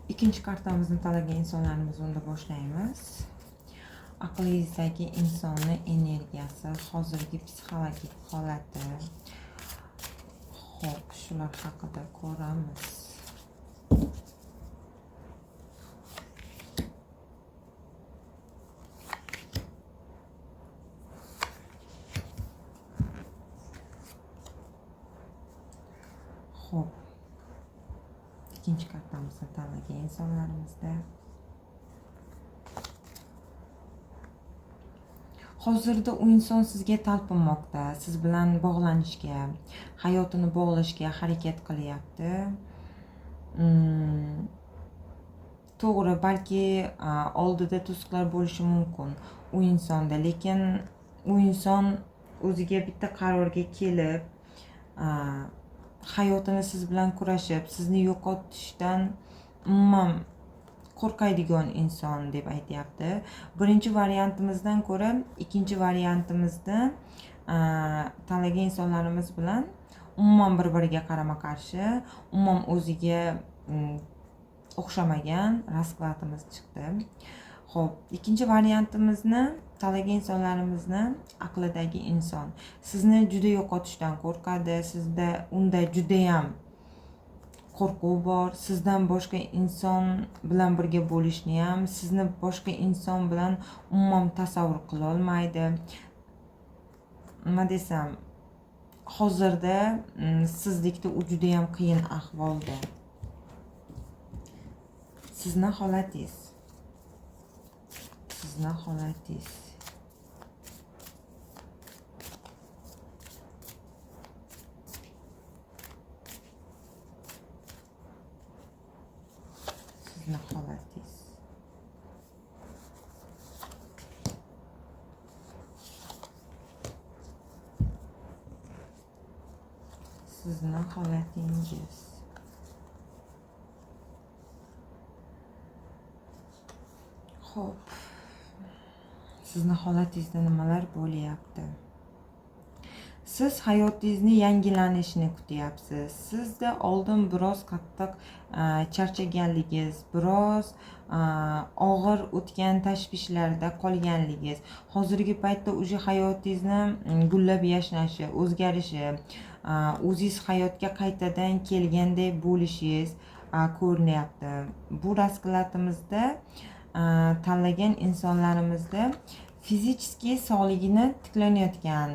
İkinci kartamizni tanlagan insonlarimiz unda boshlaymiz. Aqlingizdagi insonni energiyasi, hozirgi psixologik holati. Xo'p, shular haqida ko'ramiz. Xo'p. İkinci kartamizni tanlagan insonlarimizda hozirda u inson sizga talpinmoqda, siz bilan bog'lanishga, hayotini bog'lashga harakat qilyapti. To'g'ri, balki oldida to'siqlar bo'lishi mumkin u insonda, lekin u inson o'ziga bitta qarorga kelib, hayotini siz bilan kurashib, sizni yo'qotishdan umuman qo'rqadigan inson deb aytyapti. Birinchi variantimizdan ko'ra ikkinchi variantimizda tanlagan insonlarimiz bilan umuman bir-biriga qarama-qarshi, umuman o'ziga o'xshamagan raskladimiz chiqdi. Xo'p, ikkinchi variantimizni tanlagan insonlarimizni aqlidagi inson sizni juda yo'qotishdan qo'rqadi, sizda unda juda ham qo'rquv bor, sizdan boshqa inson bilan birga bo'lishni ham, sizni boshqa inson bilan umuman tasavvur qila olmaydi. Nima desam, hozirda sizlikda u juda ham qiyin ahvolda. Sizni holatingiz. Sizni holatingiz. Sizni holatingiz. Sizni holatingiz. Xo'p. Sizni holatingizda nimalar bo'lyapti? Siz hayotingizni yangilanishini kutyapsiz. Sizda oldin biroz qattiq charchaganligingiz, biroz og'ir o'tgan tashvishlarda qolganligingiz, hozirgi paytda o'sha hayotingizni gullab yashnashi, o'zgarishi, o'zingiz hayotga qaytadan kelgandek bo'lishingiz ko'rinyapti. Bu raskladimizda tanlagan insonlarimizda fizический sog'ligini tiklanayotgan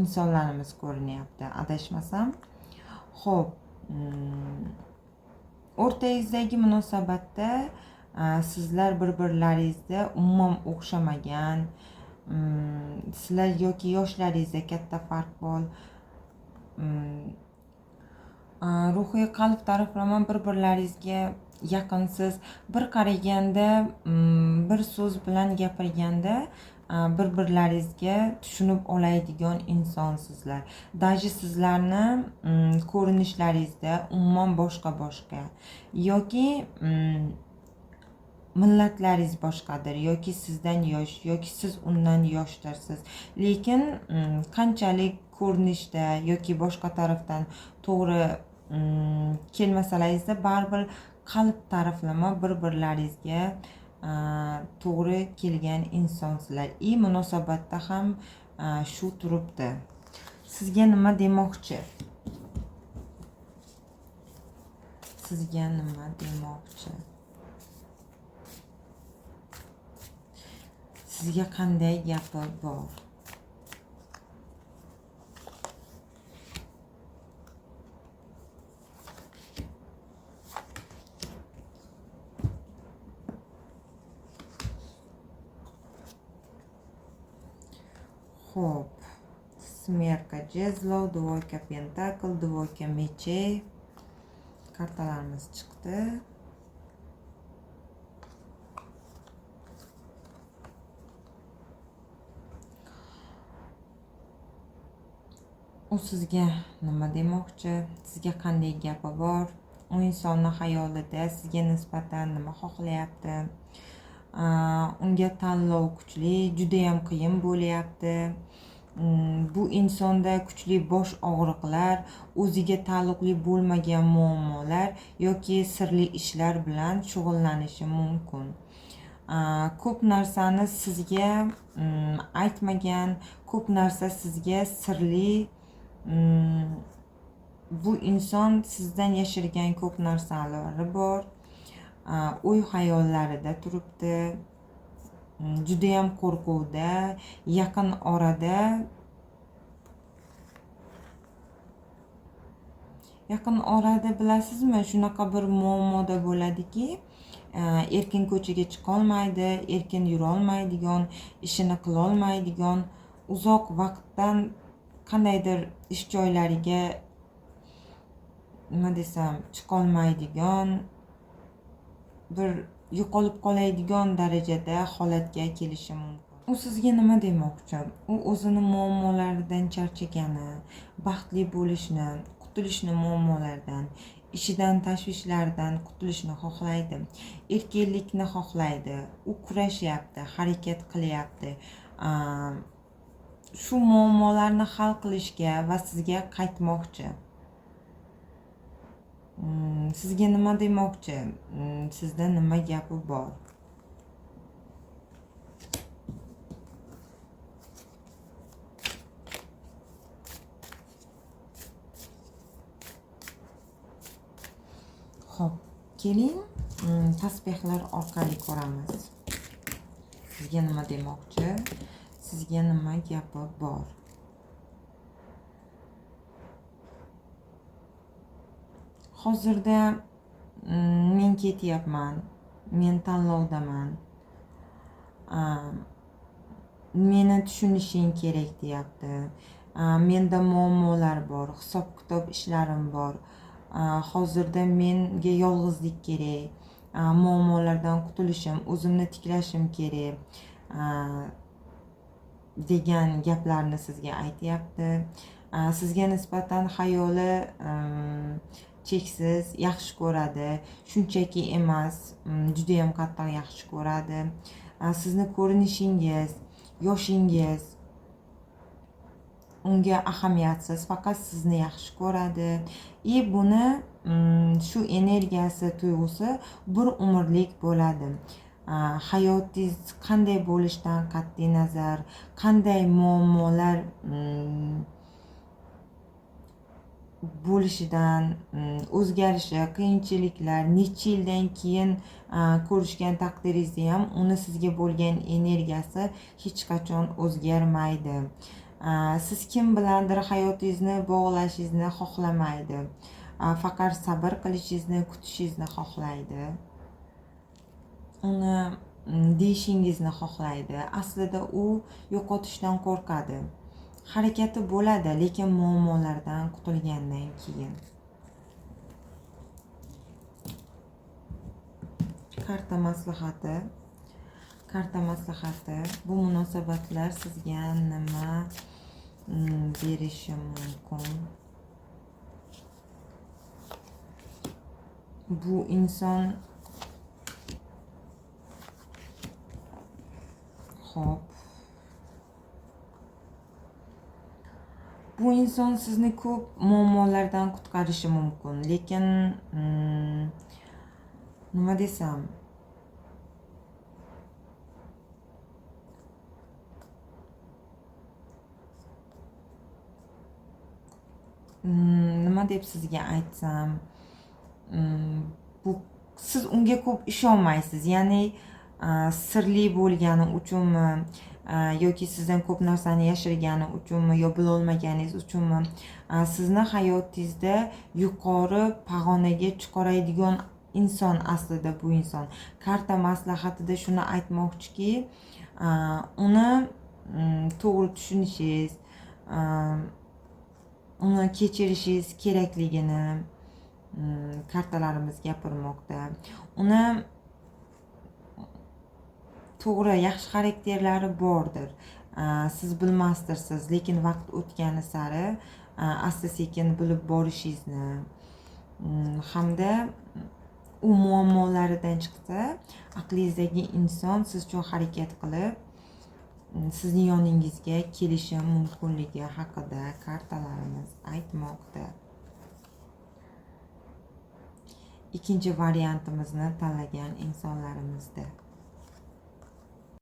insonlarimiz ko'rinyapti, adashmasam. Xo'p, o'rtangizdagi munosabatda sizlar bir-birlaringizda umuman o'xshamagan, sizlar yoki yoshlaringizda katta farq bor. Ruhiy qalb taraflama bir-birlaringizga yaqinsiz. Bir qaraganda, bir so'z bilan gapirganda bir-birlaringizga tushunib oladigan insonsizlar. Даже sizlarni ko'rinishlaringizda umuman boshqa yoki millatlaringiz boshqadir, yoki sizdan yosh, yoki siz undan yoshdirsiz. Lekin qanchalik ko'rinishda yoki boshqa tarafdan to'g'ri kelmasalaringizda baribir qalb taraflama bir-birlaringizga to'g'ri kelgan insonsizlar. Munosabatda ham shu turibdi. Sizga nima demoqchi? Sizga nima demoqchi? Sizga qanday gapi bor? Xo'p, smerka jezlov, dvoyka pentakl, dvoyka mechey kartalarimiz chiqdi. U sizga nima demoqchi? Sizga qanday gapi bor? U insonni xayolida sizga nisbatan nima xohlayapti? Unga tanlov kuchli, juda ham qiyin bo'lyapti. bu insonda kuchli bosh og'riqlar, o'ziga taalluqli bo'lmagan muammolar yoki sirli ishlar bilan shug'ullanishi mumkin. Ko'p narsani sizga aytmagan, ko'p narsa sizga sirli. Bu inson sizdan yashirgan ko'p narsalari bor. O'y xayollarida turibdi. Judayam qo'rquvda, yaqin orada bilasizmi, shunaqa bir muammoda bo'ladiki, erkin ko'chaga chiqolmaydi, erkin yurolmaydigan, ishini qilolmaydigan, uzoq vaqtdan qandaydir ish joylariga nima desam, chiqolmaydigan, bir yo'qolib qoladigan darajada holatga kelishi mumkin. U sizga nima demoqchi? U o'zini muammolaridan charchagani, baxtli bo'lishni, qutulishni muammolardan, ishidan, tashvishlaridan qutulishni xohlaydi. Erkinlikni xohlaydi. U kurashyapti, harakat qilyapti. Shu muammolarni hal qilishga va sizga qaytmoqchi. Sizga nima demoqchi? Sizda nima gapi bor? Xo'p, keling, tasbehlar orqali ko'ramiz. Sizga nima demoqchi? Sizga nima gapi bor? Hozirda men ketyapman, men tanlovdaman, meni tushunishing kerak deyapti. Menda muammolar bor, hisob-kitob ishlarim bor. Hozirda menga yolg'izlik kerak, muammolardan qutulishim, o'zimni tiklashim kerak degan gaplarni sizga aytyapti. Sizga nisbatan xayoli cheksiz, yaxshi ko'radi, shunchaki emas, juda ham qattiq yaxshi ko'radi. Sizni ko'rinishingiz, yoshingiz unga ahamiyatsiz, faqat sizni yaxshi ko'radi. Buni shu energiyasi, tuyg'usi bir umrlik bo'ladi. Hayotingiz qanday bo'lishidan qat'iy nazar, qanday muammolar bo'lishidan, o'zgarishi, qiyinchiliklar, necha yildan keyin ko'rishgan taqdiringizda ham uni sizga bo'lgan energiyasi hech qachon o'zgarmaydi. Siz kim bilandir hayotingizni bog'lashingizni xohlamaydi. Faqat sabr qilishingizni, kutishingizni xohlaydi. Uni deyishingizni xohlaydi. Aslida u yo'qotishdan qo'rqadi. Harakati bo'ladi, lekin muammolardan qutulgandan keyin. Karta maslahati. Karta maslahati. Bu munosabatlar sizga nima berishi mumkin? Bu inson xo'p. Bu inson sizni ko'p muammolardan qutqarishi mumkin, lekin nima desam, nima deb sizga aytsam, bu siz unga ko'p ishonmaysiz. Ya'ni sirli bo'lgani uchunmi yoki sizdan ko'p narsani yashirgani uchunmi yo bilolmaganingiz uchunmi sizni hayotingizda yuqori pog'onaga chiqaradigan inson aslida bu inson. Karta maslahatida shuni aytmoqchiki, uni to'g'ri tushunishingiz, uni kechirishingiz kerakligini kartalarimiz gapirmoqda. Uni to'g'ri, yaxshi xarakterlari bordir. Siz bilmasdirsiz, lekin vaqt o'tgani sari asta-sekin bilib borishingizni hamda u muammolaridan chiqsa, aqlingizdagi inson siz uchun harakat qilib sizni yoningizga kelishi mumkinligi haqida kartalarimiz aytmoqda. Ikkinchi variantimizni tanlagan insonlar